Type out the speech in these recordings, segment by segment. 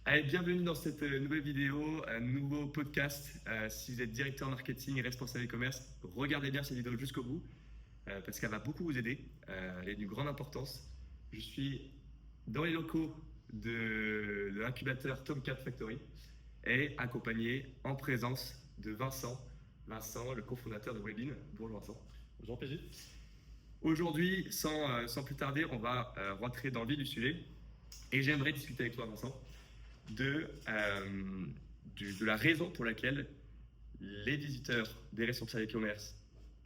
Allez, bienvenue dans cette nouvelle vidéo, un nouveau podcast. Si vous êtes directeur marketing et responsable e-commerce, regardez bien cette vidéo jusqu'au bout parce qu'elle va beaucoup vous aider. Elle est d'une grande importance. Je suis dans les locaux de l'incubateur Tomcat Factory et accompagné en présence de Vincent. Vincent, le cofondateur de Webin. Bonjour Vincent. Bonjour PJ. Aujourd'hui, sans plus tarder, on va rentrer dans le vif du sujet et j'aimerais discuter avec toi Vincent de la raison pour laquelle les visiteurs des responsables e-commerce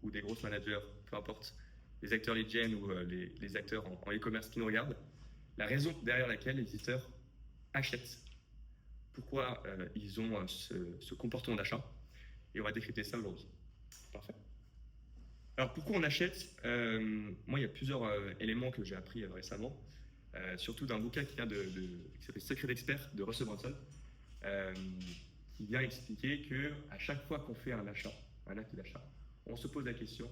ou des grosses managers, peu importe, les acteurs lead gen ou les acteurs en e-commerce qui nous regardent, la raison derrière laquelle les visiteurs achètent, pourquoi ils ont ce comportement d'achat, et on va décrypter ça aujourd'hui. Parfait. Alors pourquoi on achète Moi, il y a plusieurs éléments que j'ai appris récemment, surtout d'un bouquin qui s'appelle Secret d'expert de Russell Brunson, qui vient expliquer que à chaque fois qu'on fait un achat, un acte d'achat, on se pose la question,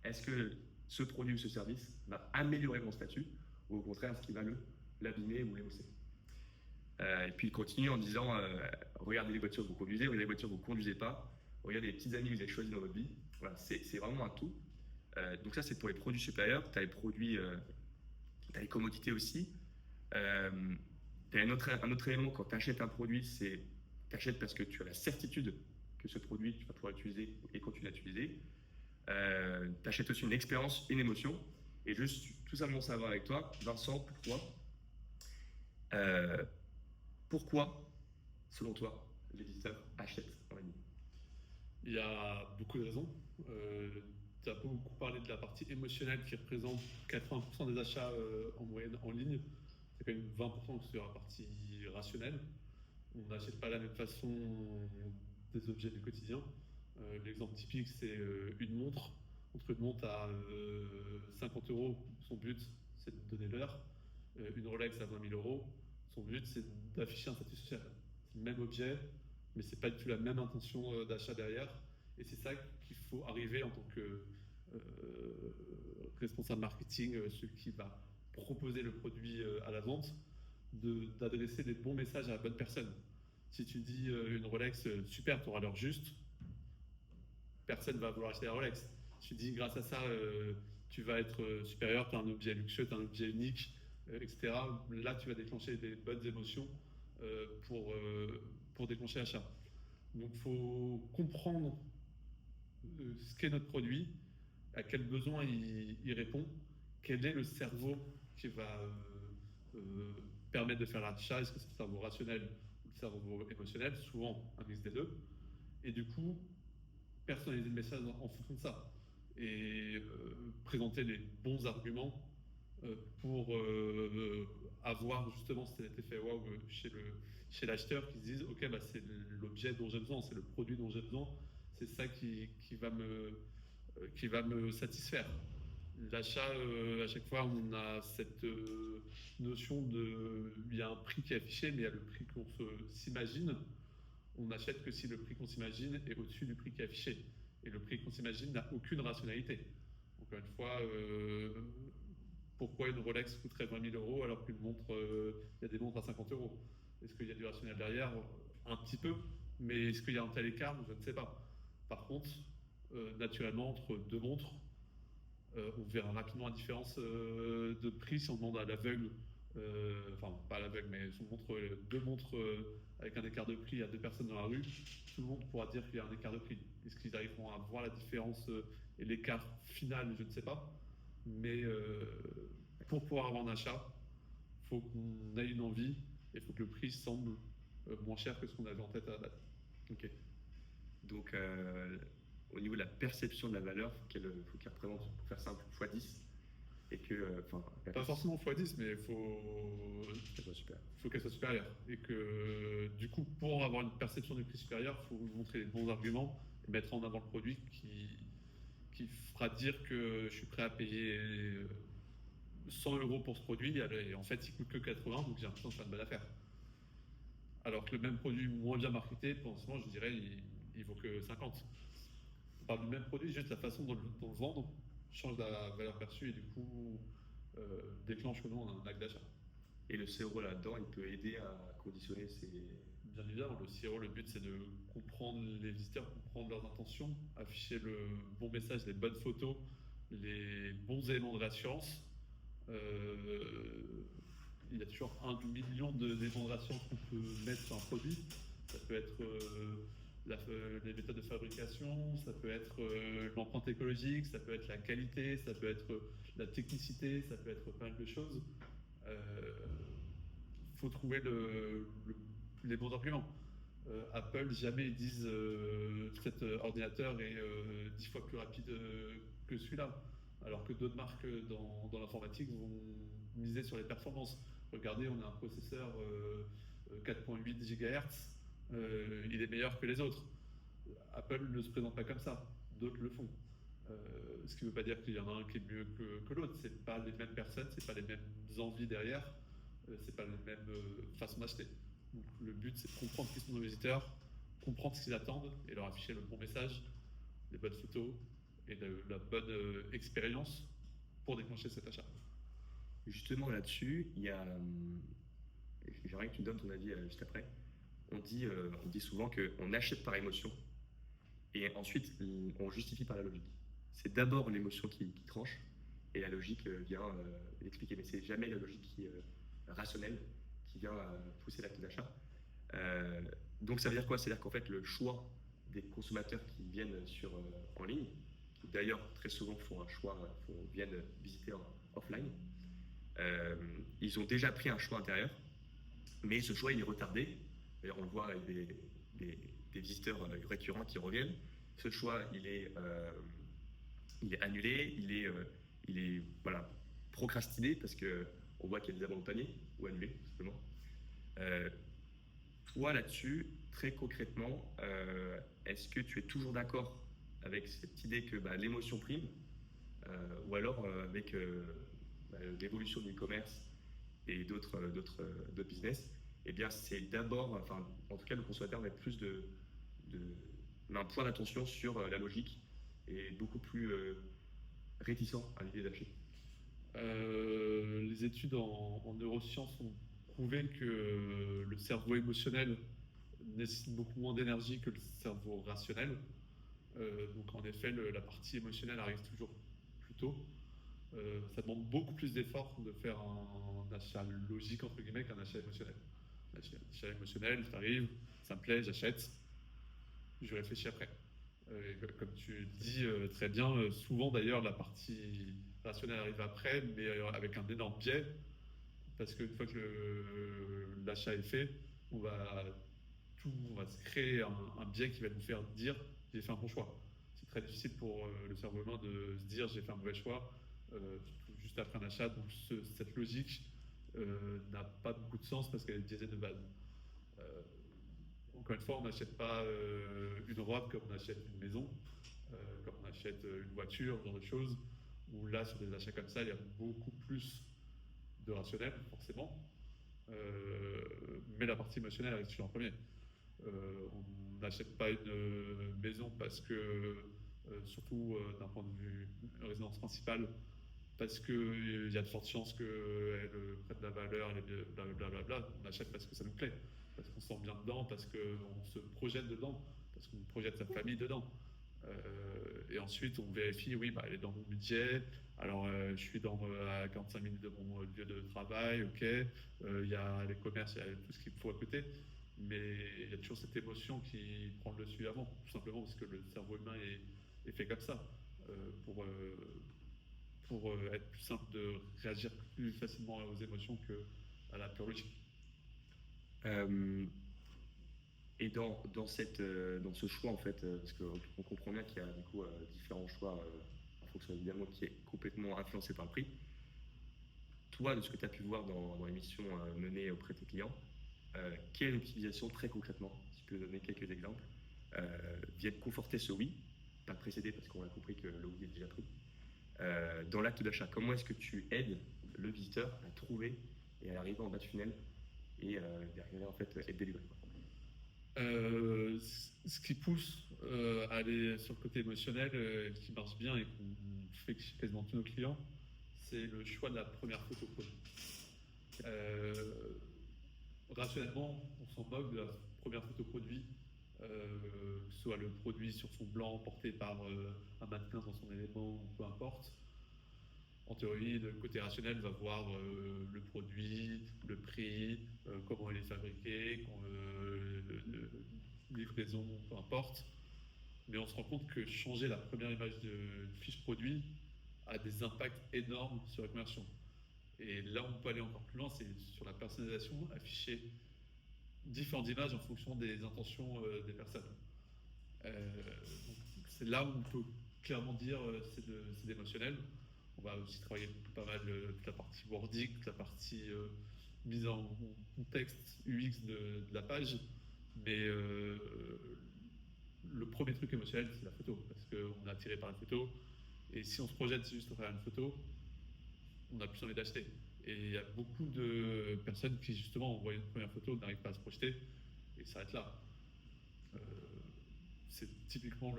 est-ce que ce produit ou ce service va améliorer mon statut ou au contraire est-ce qu'il va l'abîmer ou l'émousser. Et puis il continue en disant regardez les voitures que vous conduisez, regardez les voitures que vous ne conduisez pas, regardez les petits amis que vous avez choisis dans votre vie. Voilà, c'est vraiment un tout. Donc ça c'est pour les produits supérieurs, tu as les produits, tu as les commodités aussi. Tu as un autre élément quand tu achètes un produit, c'est tu achètes parce que tu as la certitude que ce produit tu vas pouvoir l'utiliser et quand tu l'as utilisé. Tu achètes aussi une expérience, une émotion. Et juste tout simplement savoir avec toi, Vincent, pourquoi, selon toi, les visiteurs achètent en ligne? Il y a beaucoup de raisons. Tu as beaucoup parlé de la partie émotionnelle qui représente 80% des achats en moyenne en ligne. C'est quand même 20% sur la partie rationnelle. On n'achète pas de la même façon des objets du quotidien. L'exemple typique, c'est une montre. Entre une montre à 50 euros, son but, c'est de donner l'heure. Une Rolex à 20 000 euros, son but, c'est d'afficher un statut social. C'est le même objet, mais c'est pas du tout la même intention d'achat derrière. Et c'est ça qu'il faut arriver en tant que responsable marketing, celui qui va proposer le produit à la vente, d'adresser les bons messages à la bonne personne. Si tu dis une Rolex, super, tu auras l'heure juste, personne ne va vouloir acheter la Rolex. Tu dis grâce à ça, tu vas être supérieur, tu as un objet luxueux, tu as un objet unique, etc. Là, tu vas déclencher des bonnes émotions pour déclencher l'achat. Donc, il faut comprendre ce qu'est notre produit, à quel besoin il répond, quel est le cerveau qui va permettre de faire l'achat, est-ce que c'est le cerveau rationnel ou le cerveau émotionnel, souvent un mix des deux. Et du coup, personnaliser le message en fonction de ça et présenter les bons arguments pour avoir justement cet effet waouh chez l'acheteur qui se dise ok, bah, c'est l'objet dont j'ai besoin, c'est le produit dont j'ai besoin, c'est ça qui va me satisfaire. L'achat, à chaque fois, on a cette notion de. Il y a un prix qui est affiché, mais il y a le prix qu'on s'imagine. On n'achète que si le prix qu'on s'imagine est au-dessus du prix qui est affiché. Et le prix qu'on s'imagine n'a aucune rationalité. Encore une fois, pourquoi une Rolex coûterait 20 000 euros alors qu'une montre, il y a des montres à 50 euros? Est-ce qu'il y a du rationnel derrière? Un petit peu, mais est-ce qu'il y a un tel écart? Je ne sais pas. Par contre, naturellement, entre deux montres, on verra rapidement la différence de prix si on demande à l'aveugle, enfin pas à l'aveugle, mais si on montre deux montres avec un écart de prix à deux personnes dans la rue, tout le monde pourra dire qu'il y a un écart de prix. Est-ce qu'ils arriveront à voir la différence et l'écart final? Je ne sais pas. Mais pour pouvoir avoir un achat, il faut qu'on ait une envie et il faut que le prix semble moins cher que ce qu'on avait en tête à la date. Ok. Donc, au niveau de la perception de la valeur, faut qu'elle représente, pour faire simple, x10. Et que, pas forcément x10, mais il faut qu'elle soit super. Qu'elle soit supérieure. Et que, du coup, pour avoir une perception du prix supérieur, il faut montrer les bons arguments et mettre en avant le produit qui fera dire que je suis prêt à payer 100 euros pour ce produit, et en fait, il coûte que 80, donc j'ai l'impression de faire une bonne affaire. Alors que le même produit moins bien marketé, pour ce moment, je dirais, il vaut que 50. On parle du même produit, juste la façon dont le vendre change la valeur perçue et du coup déclenche ou non un acte d'achat. Et le CRO là-dedans, il peut aider à conditionner ces... Bien évidemment, le CRO, le but c'est de comprendre les visiteurs, comprendre leurs intentions, afficher le bon message, les bonnes photos, les bons éléments de rassurance. Il y a toujours 1 million d'éléments de rassurance qu'on peut mettre sur un produit. Ça peut être les méthodes de fabrication, ça peut être l'empreinte écologique, ça peut être la qualité, ça peut être la technicité, ça peut être pas mal de choses. Faut trouver les bons arguments. Apple, jamais ils disent cet ordinateur est 10 fois plus rapide que celui-là. Alors que d'autres marques dans l'informatique vont miser sur les performances. Regardez, on a un processeur 4.8 GHz, il est meilleur que les autres. Apple ne se présente pas comme ça, d'autres le font. Ce qui ne veut pas dire qu'il y en a un qui est mieux que l'autre. C'est pas les mêmes personnes, c'est pas les mêmes envies derrière, c'est pas les mêmes façons d'acheter. Donc le but c'est de comprendre qui sont nos visiteurs, comprendre ce qu'ils attendent et leur afficher le bon message, les bonnes photos et la bonne expérience pour déclencher cet achat. Justement là-dessus, il y a... J'aimerais que tu me donnes ton avis juste après. On dit souvent qu'on achète par émotion et ensuite on justifie par la logique. C'est d'abord l'émotion qui tranche et la logique vient l'expliquer. Mais c'est jamais la logique qui est rationnelle qui vient pousser l'acte d'achat. Donc ça veut dire quoi? C'est-à-dire qu'en fait le choix des consommateurs qui viennent en ligne, qui d'ailleurs très souvent font un choix, viennent visiter en offline, ils ont déjà pris un choix intérieur, mais ce choix il est retardé. D'ailleurs on le voit avec des visiteurs récurrents qui reviennent. Ce choix il est annulé, il est voilà, procrastiné parce qu'on voit qu'il y a des abandons de panier ou annulé simplement. Toi là-dessus, très concrètement, est-ce que tu es toujours d'accord avec cette idée que l'émotion prime ou alors avec l'évolution du e-commerce et d'autres business, eh bien c'est d'abord, enfin en tout cas le consommateur met plus un point d'attention sur la logique et beaucoup plus réticent à l'idée d'acheter. Les études en neurosciences ont prouvé que le cerveau émotionnel nécessite beaucoup moins d'énergie que le cerveau rationnel. Donc en effet, la partie émotionnelle arrive toujours plus tôt. Ça demande beaucoup plus d'efforts de faire un achat logique entre guillemets qu'un achat émotionnel. L'achat émotionnel, ça arrive, ça me plaît, j'achète, je réfléchis après. Comme tu dis très bien, souvent d'ailleurs la partie rationnelle arrive après, mais avec un énorme biais, parce qu'une fois que l'achat est fait, on va se créer un biais qui va nous faire dire j'ai fait un bon choix. C'est très difficile pour le cerveau humain de se dire j'ai fait un mauvais choix juste après un achat. Donc cette logique n'a pas beaucoup de sens parce qu'elle est biaisée de base. Encore une fois, on n'achète pas une robe comme on achète une maison, comme on achète une voiture, ce genre de choses. Où là, sur des achats comme ça, il y a beaucoup plus de rationnel, forcément. Mais la partie émotionnelle arrive toujours en premier. On n'achète pas une maison parce que, surtout d'un point de vue résidence principale, parce qu'il y a de fortes chances qu'elle prenne de la valeur, et blablabla. On achète parce que ça nous plaît, parce qu'on se sent bien dedans, parce qu'on se projette dedans, parce qu'on projette sa famille dedans. Et ensuite, on vérifie, oui, elle est dans mon budget. Alors, je suis à 45 minutes de mon lieu de travail, ok. Il y a les commerces, il y a tout ce qu'il faut à côté. Mais il y a toujours cette émotion qui prend le dessus avant, tout simplement parce que le cerveau humain est fait comme ça. Pour être plus simple de réagir plus facilement aux émotions qu'à la pure logique. Et dans ce choix, en fait, parce qu'on comprend bien qu'il y a du coup différents choix en fonction évidemment qui est complètement influencé par le prix. Toi, de ce que tu as pu voir dans l'émission menée auprès de tes clients, quelle utilisation très concrètement, si tu peux donner quelques exemples, viennent conforter ce oui, pas le précéder parce qu'on a compris que le oui est déjà pris, dans l'acte d'achat? Comment est-ce que tu aides le visiteur à trouver et à arriver en bas de funnel et derrière en fait être délivré? Ce qui pousse à aller sur le côté émotionnel, qui marche bien et qu'on fait chez quasiment tous nos clients, c'est le choix de la première photo produit. Euh, Rationnellement, on s'en moque de la première photo produit, que ce soit le produit sur fond blanc porté par un mannequin dans son élément, peu importe. En théorie, le côté rationnel va voir le produit, le prix, comment il est fabriqué, livraison, peu importe. Mais on se rend compte que changer la première image de fiche produit a des impacts énormes sur la conversion. Et là, on peut aller encore plus loin, c'est sur la personnalisation, afficher différentes images en fonction des intentions des personnes. Donc, c'est là où on peut clairement dire c'est d'émotionnel. On va aussi travailler pas mal toute la partie wording, toute la partie mise en contexte UX de la page. Mais le premier truc émotionnel, c'est la photo, parce qu'on est attiré par la photo. Et si on se projette juste à travers une photo, on a plus envie d'acheter. Et il y a beaucoup de personnes qui, justement, en voyant une première photo, n'arrivent pas à se projeter et s'arrêtent là. C'est typiquement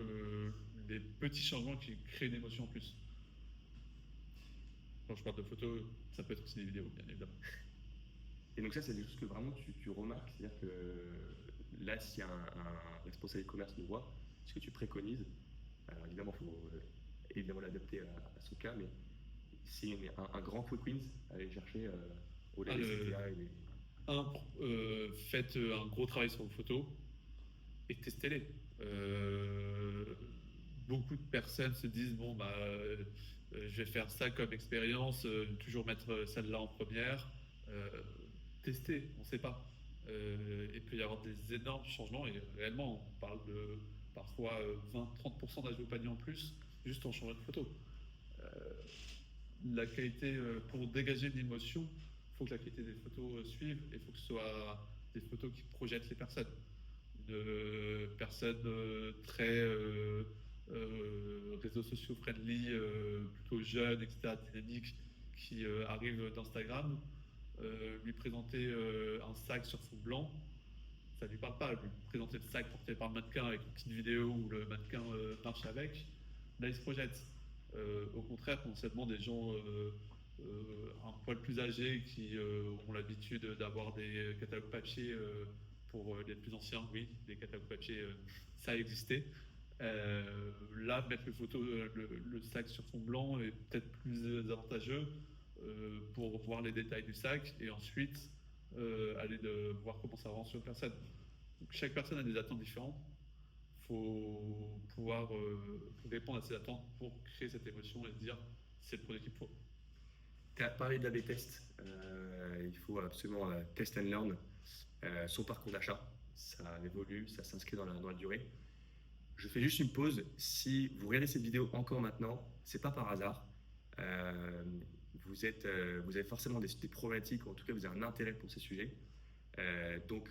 les petits changements qui créent une émotion en plus. Quand je parle de photos, ça peut être aussi des vidéos, bien évidemment. Et donc ça, c'est des choses que vraiment tu remarques. C'est-à-dire que là, si un responsable e-commerce nous voit, ce que tu préconises, alors évidemment, il faut évidemment l'adapter à son cas, mais c'est un grand quick wins à aller chercher au-delà des CTA et des... Faites un gros travail sur vos photos et testez-les. Beaucoup de personnes se disent bon bah je vais faire ça comme expérience, toujours mettre celle-là en première. Tester, on ne sait pas. Il peut y avoir des énormes changements et réellement on parle de parfois 20-30% d'ajout au panier en plus juste en changeant de photo. La qualité, pour dégager une émotion, il faut que la qualité des photos suive et il faut que ce soit des photos qui projettent les personnes. Une personne très réseaux sociaux friendly, plutôt jeune, etc., dynamique, qui arrive d'Instagram, lui présenter un sac sur fond blanc, ça ne lui parle pas. Lui présenter le sac porté par le mannequin avec une petite vidéo où le mannequin marche avec, là il se projette. Au contraire, concernant des gens un poil plus âgés qui ont l'habitude d'avoir des catalogues papier pour les plus anciens, oui, des catalogues papier, ça existait. Là, mettre le sac sur fond blanc est peut-être plus avantageux pour voir les détails du sac et ensuite aller voir comment ça rend sur une personne. Donc, chaque personne a des attentes différentes. Il faut pouvoir répondre à ces attentes pour créer cette émotion et se dire c'est le produit qu'il faut. Tu as parlé d'AB test, il faut absolument test and learn son parcours d'achat. Ça évolue, ça s'inscrit dans la durée. Je fais juste une pause. Si vous regardez cette vidéo encore maintenant, c'est pas par hasard. Vous avez forcément des problématiques, ou en tout cas vous avez un intérêt pour ces sujets. Donc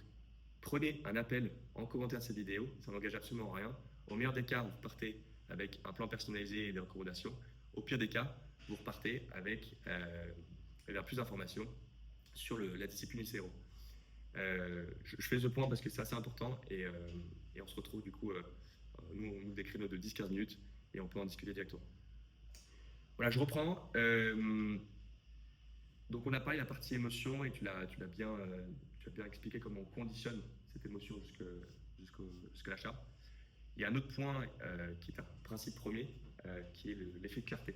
prenez un appel en commentaire de cette vidéo, ça n'engage absolument rien. Au meilleur des cas, vous partez avec un plan personnalisé et des recommandations. Au pire des cas, vous repartez avec plus d'informations sur la discipline du CRO. Je fais ce point parce que c'est assez important et on se retrouve du coup, nous on ouvre des créneaux de 10-15 minutes et on peut en discuter directement. Voilà, je reprends. Donc on a parlé de la partie émotion et tu l'as bien expliqué comment on conditionne cette émotion jusqu'à l'achat. Il y a un autre point qui est un principe premier, qui est l'effet de clarté.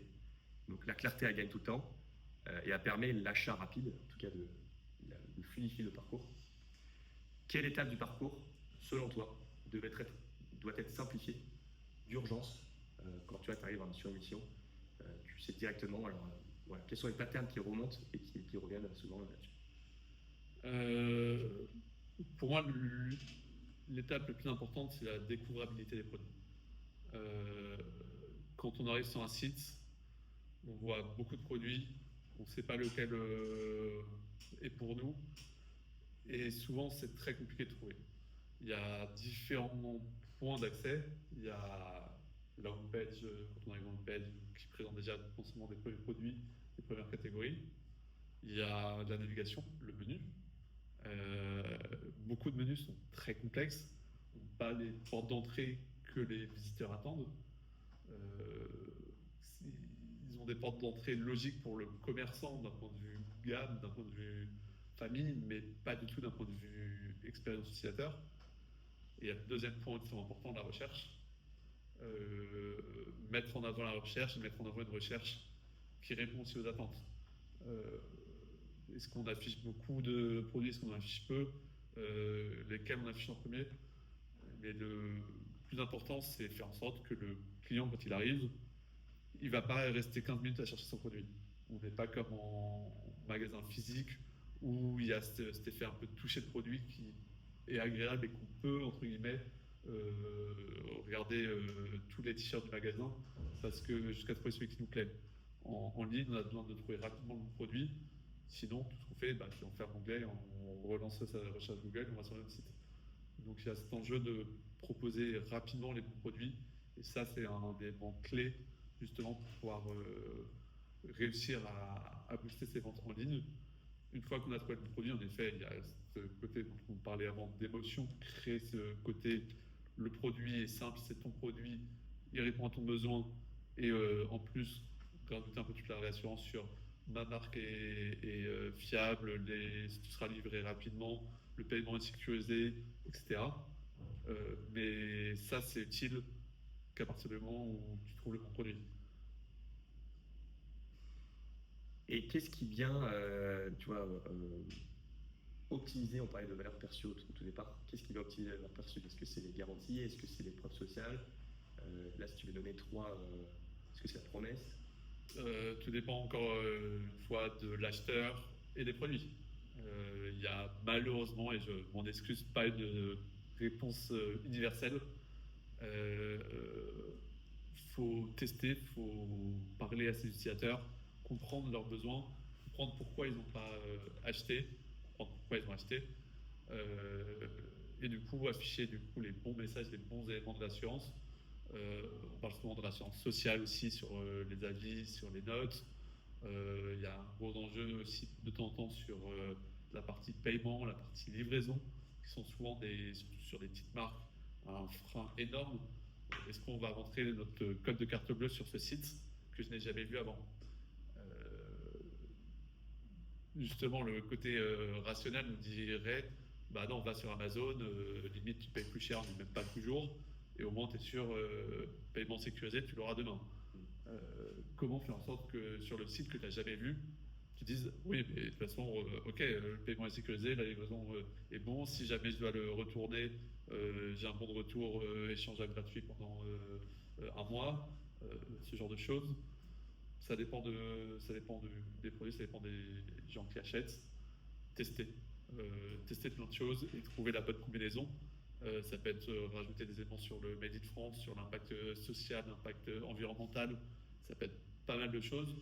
Donc la clarté, elle gagne tout le temps et elle permet l'achat rapide, en tout cas de fluidifier le parcours. Quelle étape du parcours, selon toi, doit être simplifiée d'urgence quand tu arrives sur une mission, tu sais directement. Alors, voilà, quels sont les patterns qui remontent et qui reviennent souvent là-dessus? Pour moi, l'étape la plus importante, c'est la découvrabilité des produits. Quand on arrive sur un site, on voit beaucoup de produits, on ne sait pas lequel est pour nous, et souvent c'est très compliqué de trouver. Il y a différents points d'accès. Il y a la homepage, quand on arrive en homepage, qui présente déjà forcément des premiers produits, des premières catégories. Il y a de la navigation, le menu. Beaucoup de menus sont très complexes, pas les portes d'entrée que les visiteurs attendent. Ils ont des portes d'entrée logiques pour le commerçant d'un point de vue gamme, d'un point de vue famille, mais pas du tout d'un point de vue expérience utilisateur. Et il y a le deuxième point extrêmement important, la recherche. Mettre en avant la recherche et mettre en avant une recherche qui répond aussi aux attentes. Est-ce qu'on affiche beaucoup de produits, est-ce qu'on en affiche peu, lesquels on affiche en premier? Mais le plus important, c'est faire en sorte que le client, quand il arrive, il ne va pas rester 15 minutes à chercher son produit. On n'est pas comme en magasin physique où il y a cet effet un peu de toucher de produit qui est agréable et qu'on peut, entre guillemets, regarder tous les t-shirts du magasin parce que jusqu'à trouver celui qui nous plaît. En ligne, on a besoin de trouver rapidement le produit. Sinon, tout ce qu'on fait, c'est on ferme l'onglet, on relance sa recherche Google, on va sur le même site. Donc il y a cet enjeu de proposer rapidement les bons produits. Et ça, c'est un des éléments clés justement pour pouvoir réussir à booster ses ventes en ligne. Une fois qu'on a trouvé le bon produit, en effet, il y a ce côté dont on parlait avant d'émotion, créer ce côté, le produit est simple, c'est ton produit, il répond à ton besoin. Et en plus, rajouter un peu toute la réassurance sur ma marque est fiable, tu seras livré rapidement, le paiement est sécurisé, etc. Mais ça, c'est utile qu'à partir du moment où tu trouves le bon produit. Et qu'est-ce qui vient, optimiser, on parlait de valeur perçue au tout départ, qu'est-ce qui va optimiser la valeur perçue? Est-ce que c'est les garanties? Est-ce que c'est les preuves sociales? Là, si tu veux donner trois, est-ce que c'est la promesse? Tout dépend encore une fois de l'acheteur et des produits. Il y a malheureusement, et je m'en excuse, pas une réponse universelle. Faut tester, faut parler à ses utilisateurs, comprendre leurs besoins, comprendre pourquoi ils n'ont pas acheté, comprendre pourquoi ils ont acheté, et du coup afficher les bons messages, les bons éléments de l'assurance. On parle souvent de l'assurance sociale aussi sur les avis, sur les notes. Il y a un gros enjeu aussi de temps en temps sur la partie paiement, la partie livraison, qui sont souvent surtout sur des petites marques, un frein énorme. Est-ce qu'on va rentrer notre code de carte bleue sur ce site que je n'ai jamais vu avant? Justement, le côté rationnel nous dirait, bah non, on va sur Amazon, limite tu payes plus cher, mais même pas toujours, et au moins tu es sûr, paiement sécurisé, tu l'auras demain. Comment faire en sorte que sur le site que tu n'as jamais vu, tu dises, oui, mais de toute façon, ok, le paiement est sécurisé, la livraison est bon, si jamais je dois le retourner, j'ai un bon de retour échangeable gratuit pendant un mois, ce genre de choses. Ça dépend des produits, ça dépend des gens qui achètent. Tester. Tester plein de choses et trouver la bonne combinaison. Ça peut être rajouter des éléments sur le Made in France, sur l'impact social, l'impact environnemental. Ça peut être pas mal de choses.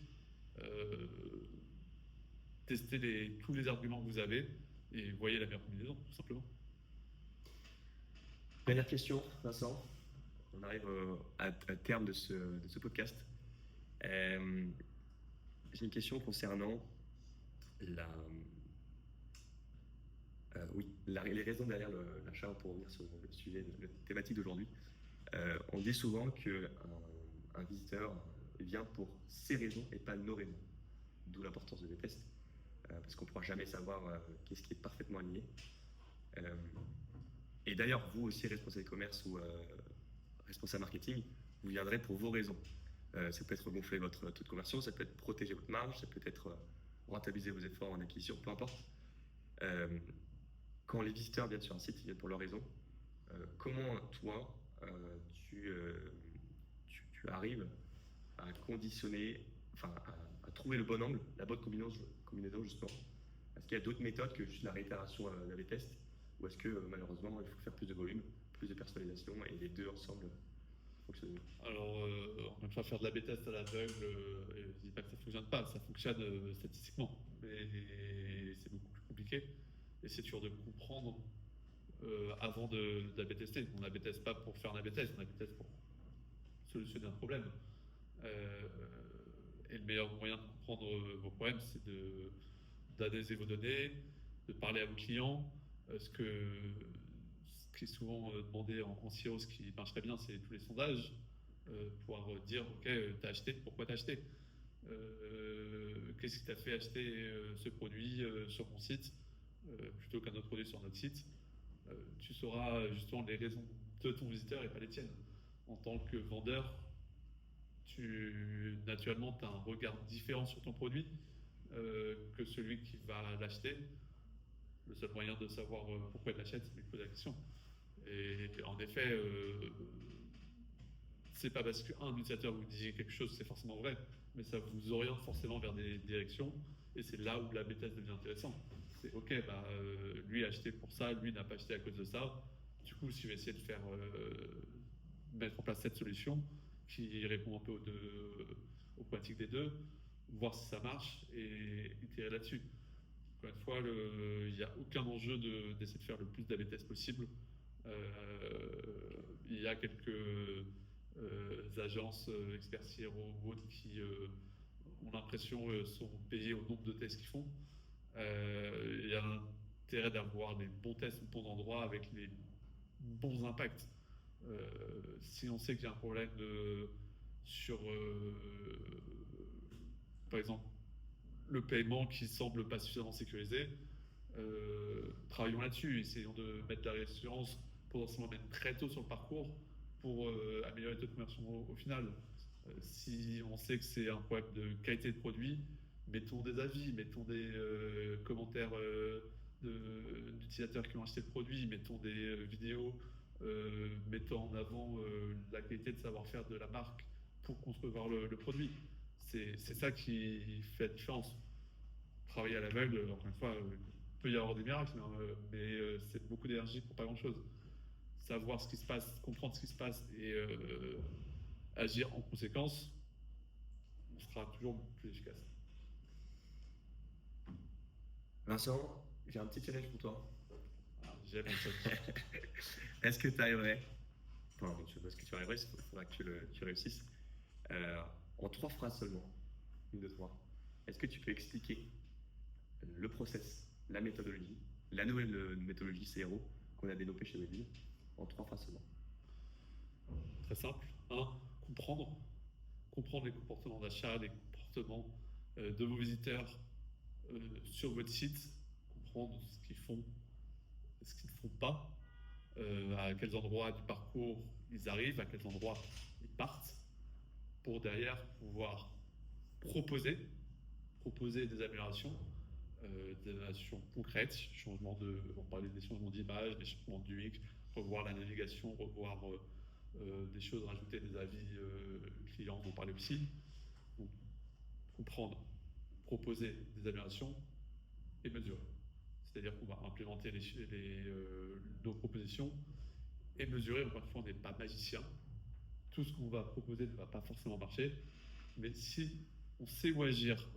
Tester tous les arguments que vous avez et voyez la meilleure combinaison, tout simplement. Dernière question, Vincent. On arrive à terme de ce podcast. J'ai une question concernant les raisons derrière l'achat, pour revenir sur le sujet, la thématique d'aujourd'hui. On dit souvent qu'un visiteur vient pour ses raisons et pas nos raisons. D'où l'importance de des tests, parce qu'on ne pourra jamais savoir qu'est-ce qui est parfaitement aligné. Et d'ailleurs, vous aussi, responsable e-commerce ou responsable marketing, vous viendrez pour vos raisons. Ça peut être gonfler votre taux de conversion, ça peut être protéger votre marge, ça peut être rentabiliser vos efforts en acquisition, peu importe. Quand les visiteurs viennent sur un site, ils viennent pour leurs raisons. Comment toi, tu arrives à conditionner, à trouver le bon angle, la bonne combinaison justement? Est-ce qu'il y a d'autres méthodes que juste la réitération d'AB test, ou est-ce que malheureusement il faut faire plus de volume, plus de personnalisation et les deux ensemble fonctionnent? Alors, on ne peut pas faire de l'AB test à l'aveugle, je ne dis pas que ça ne fonctionne pas, ça fonctionne statistiquement, mais c'est beaucoup plus compliqué. Et c'est dur de comprendre avant d'AB tester. On n'AB teste pas pour faire un AB test, on AB teste pour solutionner un problème. Et le meilleur moyen de comprendre vos problèmes, c'est d'analyser vos données, de parler à vos clients. Ce qui est souvent demandé en SEO, ce qui marcherait bien, c'est tous les sondages. Pouvoir dire, ok, t'as acheté, pourquoi t'as acheté? Qu'est-ce qui t'a fait acheter ce produit sur mon site? plutôt qu'un autre produit sur notre site, tu sauras justement les raisons de ton visiteur et pas les tiennes. En tant que vendeur, naturellement, tu as un regard différent sur ton produit que celui qui va l'acheter. Le seul moyen de savoir pourquoi il l'achète, c'est de lui poser la question. Et en effet, c'est pas parce qu'un utilisateur vous dit quelque chose, c'est forcément vrai, mais ça vous oriente forcément vers des directions, et c'est là où la bêtise devient intéressante. C'est ok, lui a acheté pour ça, lui n'a pas acheté à cause de ça. Du coup, si je vais essayer de faire mettre en place cette solution qui répond un peu aux pratiques des deux, voir si ça marche et itérer là-dessus. Encore une fois, il n'y a aucun enjeu d'essayer de faire le plus d'AB tests possible. Il y a quelques agences experts CRO ou autres qui ont l'impression sont payées au nombre de tests qu'ils font. Il y a l'intérêt d'avoir les bons tests au bon endroit avec les bons impacts. Si on sait qu'il y a un problème sur, par exemple, le paiement qui semble pas suffisamment sécurisé, travaillons là-dessus, essayons de mettre la réassurance potentiellement même très tôt sur le parcours pour améliorer le taux de conversion au final. Si on sait que c'est un problème de qualité de produit, mettons des avis, mettons des commentaires d'utilisateurs qui ont acheté le produit, mettons des vidéos mettant en avant la qualité de savoir-faire de la marque pour concevoir le produit. C'est ça qui fait la différence. Travailler à l'aveugle, encore une fois, il peut y avoir des miracles, mais c'est beaucoup d'énergie pour pas grand-chose. Savoir ce qui se passe, comprendre ce qui se passe et agir en conséquence, on sera toujours plus efficace. Vincent, j'ai un petit challenge pour toi. J'aime ça. Est-ce que tu arriverais, enfin, je sais pas ce que tu arriverais, il faudra que tu réussisses, en 3 phrases seulement, 1, 2, 3. Est-ce que tu peux expliquer le process, la méthodologie, la nouvelle méthodologie CRO qu'on a développée chez Webby en 3 phrases seulement? Très simple. 1. Comprendre les comportements d'achat, les comportements de vos visiteurs sur votre site, comprendre ce qu'ils font, ce qu'ils ne font pas, à quels endroits du parcours ils arrivent, à quels endroits ils partent, pour derrière pouvoir proposer des améliorations concrètes, on parlait des changements d'image, des changements d'UX, revoir la navigation, revoir des choses, rajouter des avis clients, on parlait aussi. Donc, comprendre, proposer des améliorations et mesurer. C'est-à-dire qu'on va implémenter nos propositions et mesurer. Encore une fois, on n'est pas magicien. Tout ce qu'on va proposer ne va pas forcément marcher. Mais si on sait où agir,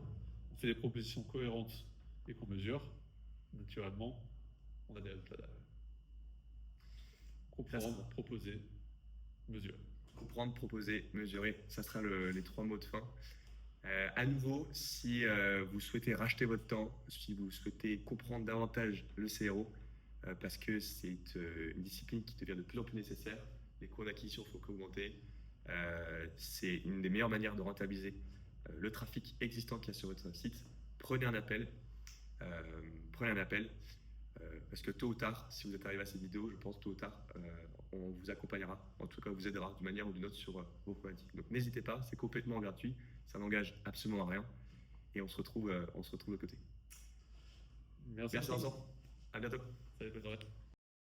on fait des propositions cohérentes et qu'on mesure, naturellement, on a des résultats derrière. Comprendre, proposer, mesurer. Comprendre, proposer, mesurer, ça sera les 3 mots de fin. À nouveau, si vous souhaitez racheter votre temps, si vous souhaitez comprendre davantage le CRO, parce que c'est une discipline qui devient de plus en plus nécessaire, les coûts d'acquisition faut qu'augmenter, c'est une des meilleures manières de rentabiliser le trafic existant qu'il y a sur votre site. Prenez un appel, parce que tôt ou tard, si vous êtes arrivé à cette vidéo, je pense tôt ou tard, on vous accompagnera, en tout cas on vous aidera d'une manière ou d'une autre sur vos problématiques. Donc n'hésitez pas, c'est complètement gratuit, ça n'engage absolument à rien, et on se retrouve de côté. Merci Vincent, à bientôt. Salut, bonne journée.